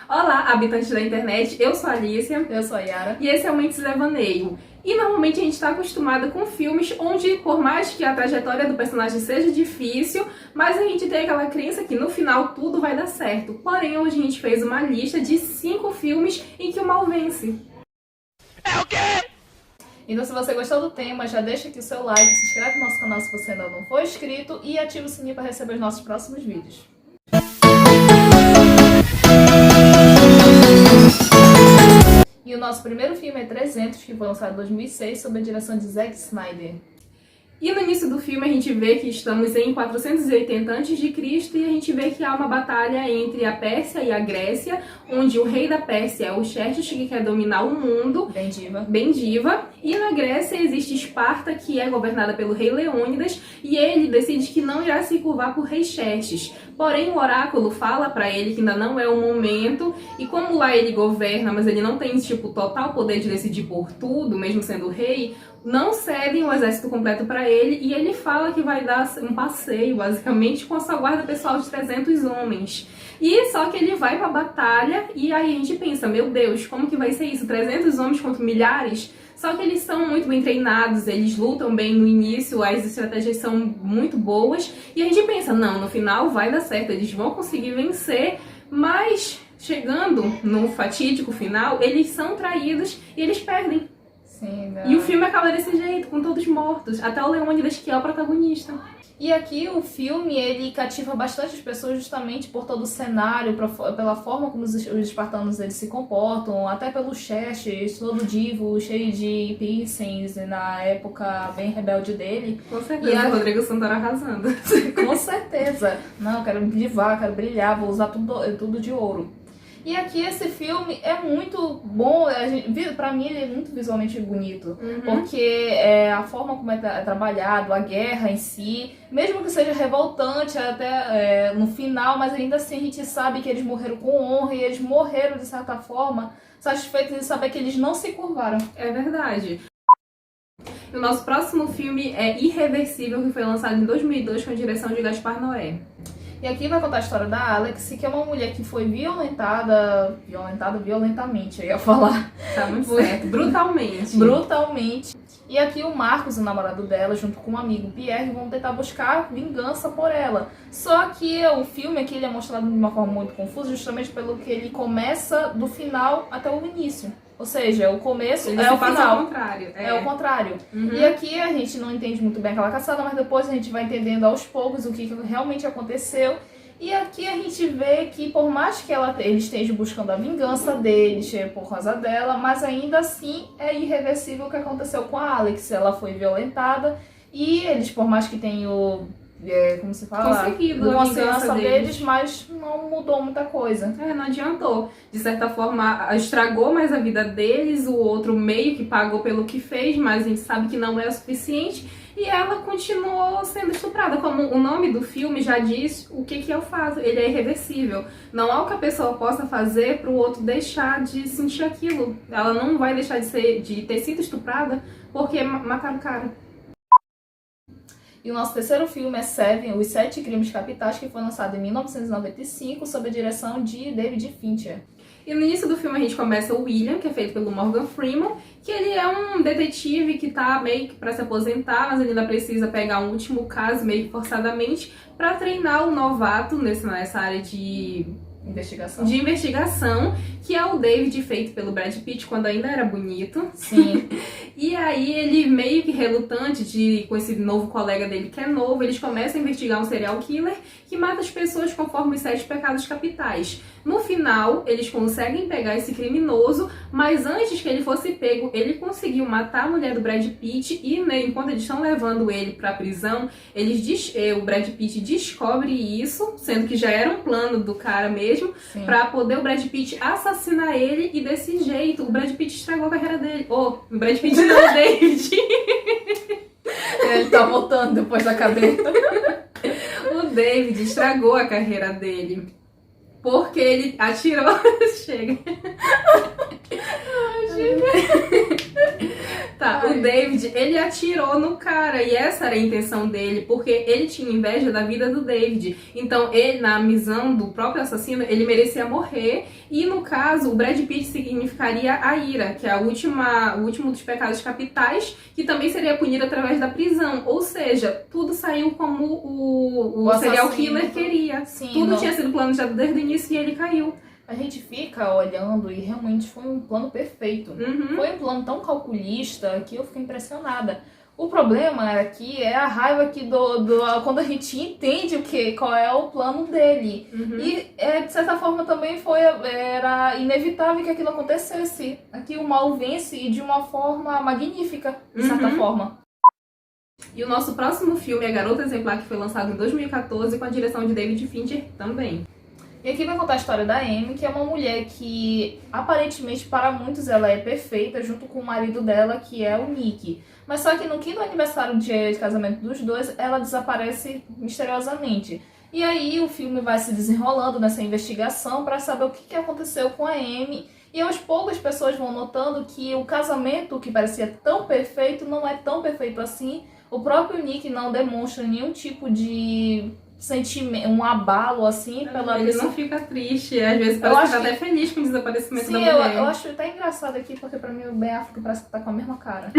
Olá, habitantes da internet, eu sou a Alicia. Eu sou a Yara. E esse é o Mentes Devaneio. E normalmente a gente está acostumado com filmes onde, por mais que a trajetória do personagem seja difícil, mas a gente tem aquela crença que no final tudo vai dar certo. Porém, hoje a gente fez uma lista de 5 filmes em que o mal vence. É o quê? Então, se você gostou do tema, já deixa aqui o seu like, se inscreve no nosso canal se você ainda não for inscrito e ativa o sininho para receber os nossos próximos vídeos. E o nosso primeiro filme é 300, que foi lançado em 2006, sob a direção de Zack Snyder. E no início do filme a gente vê que estamos em 480 a.C. e a gente vê que há uma batalha entre a Pérsia e a Grécia, onde o rei da Pérsia é o Xerxes, que quer dominar o mundo. Bem diva. E na Grécia existe Esparta, que é governada pelo rei Leônidas, e ele decide que não irá se curvar por rei Xerxes. Porém, o oráculo fala pra ele que ainda não é o momento, e como lá ele governa, mas ele não tem, total poder de decidir por tudo, mesmo sendo rei, não cedem o exército completo pra ele, e ele fala que vai dar um passeio, basicamente, com a sua guarda pessoal de 300 homens. E só que ele vai pra batalha, e aí a gente pensa, meu Deus, como que vai ser isso? 300 homens contra milhares? Só que eles são muito bem treinados, eles lutam bem no início, as estratégias são muito boas, e a gente pensa, não, no final vai dar certo, eles vão conseguir vencer, mas chegando no fatídico final, eles são traídos e eles perdem. Sim, E o filme acaba desse jeito, com todos mortos, até o Leônidas, que é o protagonista. E aqui o filme, ele cativa bastante as pessoas justamente por todo o cenário, pela forma como os espartanos eles se comportam, até pelo Xerxes, todo divo, cheio de piercings, na época bem rebelde dele. Com certeza, o Rodrigo Santoro arrasando. Com certeza. Não, eu quero divar, quero brilhar, vou usar tudo de ouro. E aqui esse filme é muito bom, pra mim ele é muito visualmente bonito, porque a forma como é trabalhado, a guerra em si, mesmo que seja revoltante até no final, mas ainda assim a gente sabe que eles morreram com honra e eles morreram de certa forma satisfeitos de saber que eles não se curvaram. É verdade. O nosso próximo filme é Irreversível, que foi lançado em 2002 com a direção de Gaspar Noé. E aqui vai contar a história da Alex, que é uma mulher que foi violentamente, eu ia falar. Tá muito certo. Brutalmente. E aqui o Marcos, o namorado dela, junto com um amigo, Pierre, vão tentar buscar vingança por ela. Só que o filme aqui ele é mostrado de uma forma muito confusa, justamente pelo que ele começa do final até o início. Ou seja, o começo ele é o final. Ao contrário. É o contrário. E aqui a gente não entende muito bem aquela caçada, mas depois a gente vai entendendo aos poucos o que realmente aconteceu. E aqui a gente vê que por mais que ele esteja buscando a vingança deles por causa dela, mas ainda assim é irreversível o que aconteceu com a Alex. Ela foi violentada e eles, por mais que tenham como se fala? Conseguido a vingança deles, mas não mudou muita coisa. Não adiantou. De certa forma, estragou mais a vida deles, o outro meio que pagou pelo que fez, mas a gente sabe que não é o suficiente. E ela continuou sendo estuprada. Como o nome do filme já diz, o que eu faço? Ele é irreversível. Não há o que a pessoa possa fazer para o outro deixar de sentir aquilo. Ela não vai deixar de ter sido estuprada porque mataram o cara. E o nosso terceiro filme é Seven, Os Sete Crimes Capitais, que foi lançado em 1995, sob a direção de David Fincher. E no início do filme a gente começa o William, que é feito pelo Morgan Freeman, que ele é um detetive que tá meio que pra se aposentar, mas ele ainda precisa pegar um último caso, meio que forçadamente, pra treinar o novato nessa área de investigação, que é o David, feito pelo Brad Pitt quando ainda era bonito. Sim. E aí ele meio que relutante com esse novo colega dele que é novo, eles começam a investigar um serial killer que mata as pessoas conforme os 7 pecados capitais. No final, eles conseguem pegar esse criminoso, mas antes que ele fosse pego, ele conseguiu matar a mulher do Brad Pitt e, né, enquanto eles estão levando ele pra prisão, o Brad Pitt descobre isso, sendo que já era um plano do cara mesmo, pra poder o Brad Pitt assassinar ele, e desse jeito o Brad Pitt estragou a carreira dele. O Brad Pitt não, o David. Ele tá voltando depois da cadeia. O David estragou a carreira dele. Porque ele atirou... Chega. Tá, Ai. o David, ele atirou no cara e essa era a intenção dele, porque ele tinha inveja da vida do David. Então, ele, na visão do próprio assassino, ele merecia morrer. E no caso, o Brad Pitt significaria a ira, que é o último dos pecados capitais, que também seria punido através da prisão. Ou seja, tudo saiu como o serial killer queria. Sim, Tudo tinha sido planejado desde o início e ele caiu. A gente fica olhando e realmente foi um plano perfeito. Uhum. Foi um plano tão calculista que eu fiquei impressionada. O problema aqui é a raiva que quando a gente entende qual é o plano dele. Uhum. E de certa forma também era inevitável que aquilo acontecesse. Aqui o mal vence e de uma forma magnífica, de certa forma. E o nosso próximo filme é Garota Exemplar, que foi lançado em 2014 com a direção de David Fincher também. E aqui vai contar a história da Amy, que é uma mulher que, aparentemente, para muitos, ela é perfeita, junto com o marido dela, que é o Nick. Mas só que no quinto aniversário de casamento dos dois, ela desaparece misteriosamente. E aí o filme vai se desenrolando nessa investigação para saber o que aconteceu com a Amy. E aos poucos as pessoas vão notando que o casamento, que parecia tão perfeito, não é tão perfeito assim. O próprio Nick não demonstra nenhum tipo de sentimento, um abalo assim pela Ele pessoa. não fica triste, às vezes parece que tá até feliz com o desaparecimento da Sim, mulher. eu acho até engraçado aqui, porque pra mim o Ben Affleck parece que tá com a mesma cara.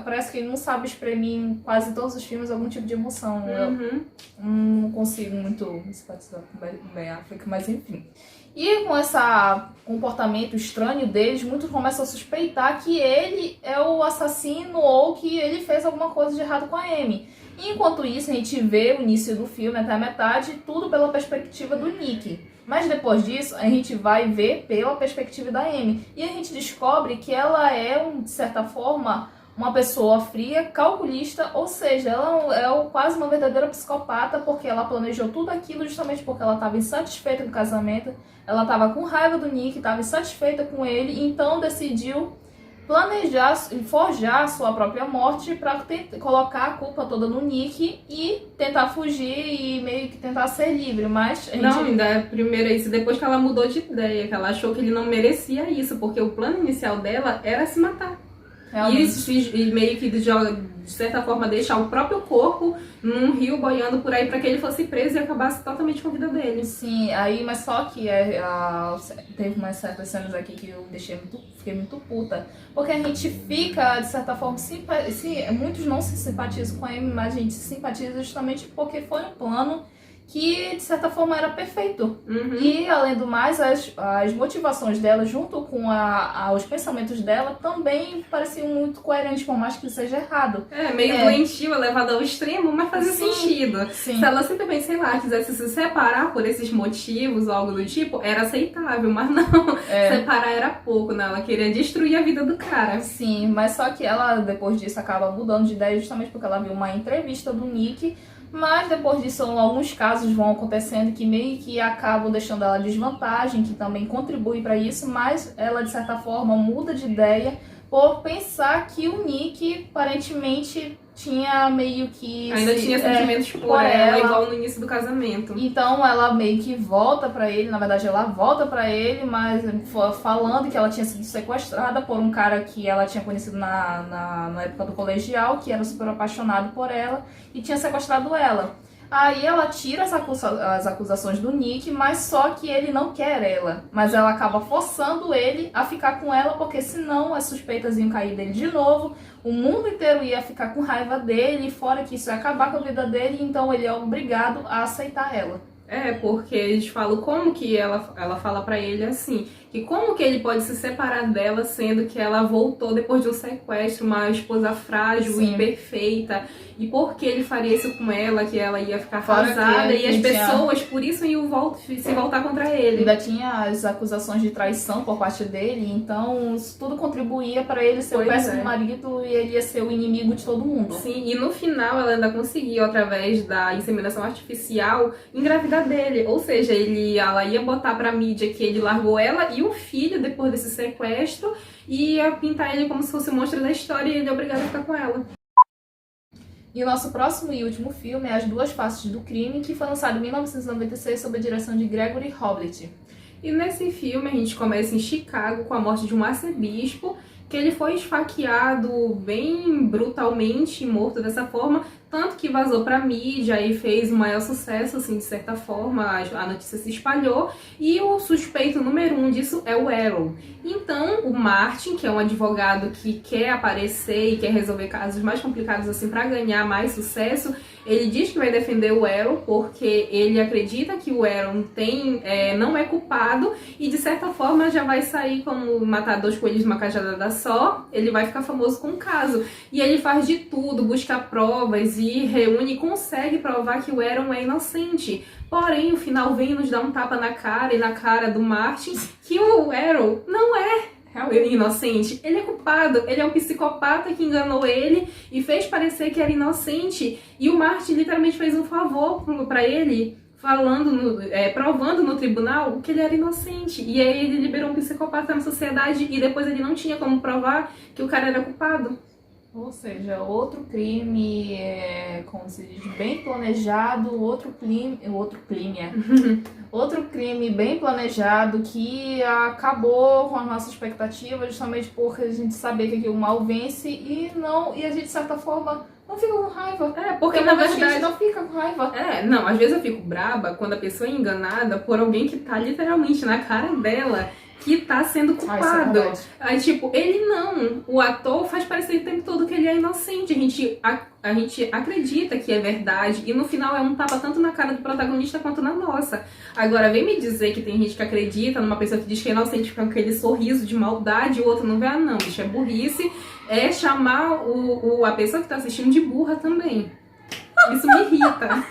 Parece que ele não sabe exprimir em quase todos os filmes algum tipo de emoção. Eu não consigo muito me simpatizar com o Ben Affleck, mas enfim. E com esse comportamento estranho deles, muitos começam a suspeitar que ele é o assassino ou que ele fez alguma coisa de errado com a Amy. Enquanto isso, a gente vê o início do filme até a metade, tudo pela perspectiva do Nick. Mas depois disso, a gente vai ver pela perspectiva da Amy. E a gente descobre que ela é, de certa forma, uma pessoa fria, calculista, ou seja, ela é quase uma verdadeira psicopata, porque ela planejou tudo aquilo justamente porque ela estava insatisfeita com o casamento, ela estava com raiva do Nick, estava insatisfeita com ele, então decidiu planejar e forjar a sua própria morte para colocar a culpa toda no Nick e tentar fugir e meio que tentar ser livre, mas a gente... Não, ainda é primeiro isso, depois que ela mudou de ideia, que ela achou que ele não merecia isso, porque o plano inicial dela era se matar. E meio que de certa forma deixar o próprio corpo num rio boiando por aí para que ele fosse preso e acabasse totalmente com a vida dele. Sim, aí, mas só que teve umas certas cenas aqui que eu fiquei muito puta. Porque a gente fica, de certa forma, muitos não se simpatizam com a Amy, mas a gente se simpatiza justamente porque foi um plano que, de certa forma, era perfeito. E, além do mais, as motivações dela, junto com os pensamentos dela, também pareciam muito coerentes, por mais que seja errado. Meio doentio, levada ao extremo, mas fazia sentido. Sim. Se ela simplesmente, sei lá, quisesse se separar por esses motivos ou algo do tipo, era aceitável, mas não. Separar era pouco, né? Ela queria destruir a vida do cara. Sim, mas só que ela, depois disso, acaba mudando de ideia justamente porque ela viu uma entrevista do Nick. Mas depois disso, alguns casos vão acontecendo que meio que acabam deixando ela desvantagem, que também contribui para isso, mas ela, de certa forma, muda de ideia por pensar que o Nick, aparentemente, tinha meio que... Ainda tinha sentimentos por ela, igual no início do casamento. Então ela meio que volta pra ele, na verdade ela volta pra ele, mas falando que ela tinha sido sequestrada por um cara que ela tinha conhecido na época do colegial, que era super apaixonado por ela e tinha sequestrado ela. Aí ela tira as acusações do Nick, mas só que ele não quer ela. Mas ela acaba forçando ele a ficar com ela, porque senão as suspeitas iam cair dele de novo, o mundo inteiro ia ficar com raiva dele, fora que isso ia acabar com a vida dele, então ele é obrigado a aceitar ela. Porque eles falam como que ela fala pra ele assim, que como que ele pode se separar dela, sendo que ela voltou depois de um sequestro, uma esposa frágil e perfeita, e por que ele faria isso com ela, que ela ia ficar arrasada, e as pessoas por isso iam se voltar contra ele. Ainda tinha as acusações de traição por parte dele, então isso tudo contribuía para ele ser o péssimo marido e ele ia ser o inimigo de todo mundo. Sim, e no final ela ainda conseguiu, através da inseminação artificial, engravidar dele, ou seja, ela ia botar pra mídia que ele largou ela e o filho depois desse sequestro e ia pintar ele como se fosse o monstro da história e ele é obrigado a ficar com ela. E o nosso próximo e último filme é As Duas Faces do Crime, que foi lançado em 1996 sob a direção de Gregory Hoblit. E nesse filme a gente começa em Chicago com a morte de um arcebispo que ele foi esfaqueado bem brutalmente, morto dessa forma, tanto que vazou pra mídia e fez um maior sucesso, assim, de certa forma, a notícia se espalhou, e o suspeito número 1 disso é o Aaron. Então, o Martin, que é um advogado que quer aparecer e quer resolver casos mais complicados, assim, pra ganhar mais sucesso, ele diz que vai defender o Aaron porque ele acredita que o Aaron não é culpado e, de certa forma, já vai sair como matar 2 coelhos numa cajadada só, ele vai ficar famoso com o caso. E ele faz de tudo, busca provas e reúne e consegue provar que o Aaron é inocente. Porém, o final vem nos dar um tapa na cara e na cara do Martin que o Aaron não é inocente, ele é culpado, ele é um psicopata que enganou ele e fez parecer que era inocente, e o Martin literalmente fez um favor pra ele, provando no tribunal que ele era inocente, e aí ele liberou um psicopata na sociedade e depois ele não tinha como provar que o cara era culpado. Ou seja, outro crime, como se diz, bem planejado, outro crime bem planejado que acabou com a nossa expectativa, justamente porque a gente sabia que o mal vence e a gente, de certa forma, não fica com raiva. Porque na verdade a gente não fica com raiva. Não, às vezes eu fico braba quando a pessoa é enganada por alguém que tá literalmente na cara dela que tá sendo culpado. Aí, tipo, ele não. O ator faz parecer o tempo todo que ele é inocente. A gente acredita que é verdade. E no final é um tapa tanto na cara do protagonista quanto na nossa. Agora, vem me dizer que tem gente que acredita numa pessoa que diz que é inocente com aquele sorriso de maldade e o outro não vê. Ah, não, bicho, é burrice. É chamar a pessoa que tá assistindo de burra também. Isso me irrita.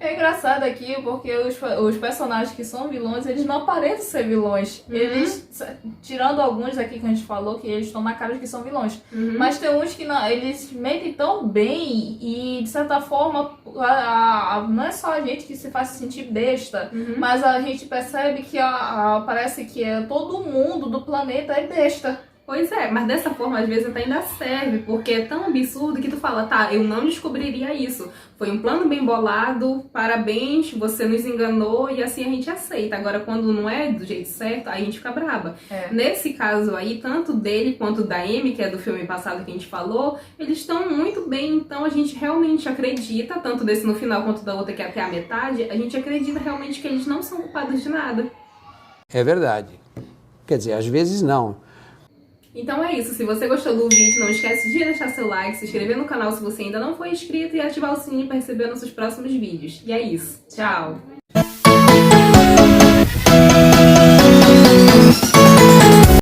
É engraçado aqui porque os personagens que são vilões, eles não aparentam ser vilões. Eles, tirando alguns aqui que a gente falou, que eles estão na cara de que são vilões. Mas tem uns que não, eles mentem tão bem e, de certa forma, não é só a gente que se faz sentir besta, mas a gente percebe que parece que todo mundo do planeta é besta. Pois é, mas dessa forma às vezes até ainda serve, porque é tão absurdo que tu fala, tá, eu não descobriria isso. Foi um plano bem bolado, parabéns, você nos enganou e assim a gente aceita. Agora, quando não é do jeito certo, aí a gente fica braba. Nesse caso aí, tanto dele quanto da Amy, que é do filme passado que a gente falou, eles estão muito bem, então a gente realmente acredita, tanto desse no final quanto da outra que é até a metade, a gente acredita realmente que eles não são culpados de nada. É verdade. Quer dizer, às vezes não. Então é isso, se você gostou do vídeo, não esquece de deixar seu like, se inscrever no canal se você ainda não for inscrito e ativar o sininho para receber nossos próximos vídeos. E é isso, tchau!